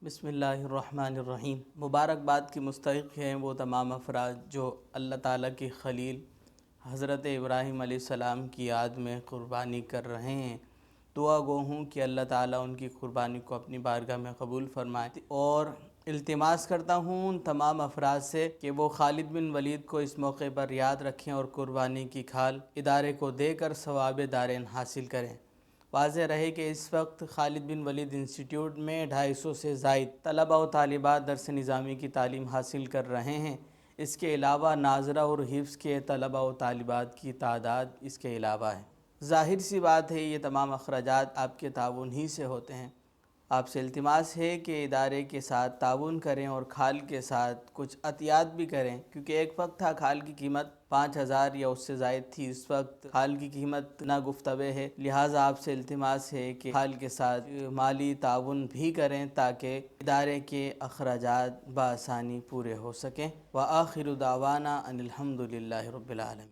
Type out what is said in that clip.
بسم اللہ الرحمن الرحیم۔ مبارکباد کی مستحق ہیں وہ تمام افراد جو اللہ تعالیٰ کی خلیل حضرت ابراہیم علیہ السلام کی یاد میں قربانی کر رہے ہیں۔ دعا گو ہوں کہ اللہ تعالیٰ ان کی قربانی کو اپنی بارگاہ میں قبول فرمائے، اور التماس کرتا ہوں ان تمام افراد سے کہ وہ خالد بن ولید کو اس موقع پر یاد رکھیں اور قربانی کی کھال ادارے کو دے کر ثواب دارین حاصل کریں۔ واضح رہے کہ اس وقت خالد بن ولید انسٹیٹیوٹ میں 250 سے زائد طلباء و طالبات درس نظامی کی تعلیم حاصل کر رہے ہیں۔ اس کے علاوہ ناظرہ اور حفظ کے طلباء و طالبات کی تعداد اس کے علاوہ ہے۔ ظاہر سی بات ہے یہ تمام اخراجات آپ کے تعاون ہی سے ہوتے ہیں۔ آپ سے التماس ہے کہ ادارے کے ساتھ تعاون کریں اور کھال کے ساتھ کچھ عطیات بھی کریں، کیونکہ ایک وقت تھا کھال کی قیمت 5,000 یا اس سے زائد تھی، اس وقت کھال کی قیمت ناگفتوع ہے۔ لہٰذا آپ سے التماس ہے کہ کھال کے ساتھ مالی تعاون بھی کریں تاکہ ادارے کے اخراجات بآسانی پورے ہو سکیں۔ وآخر دعوانا ان الحمد للہ رب العالمین۔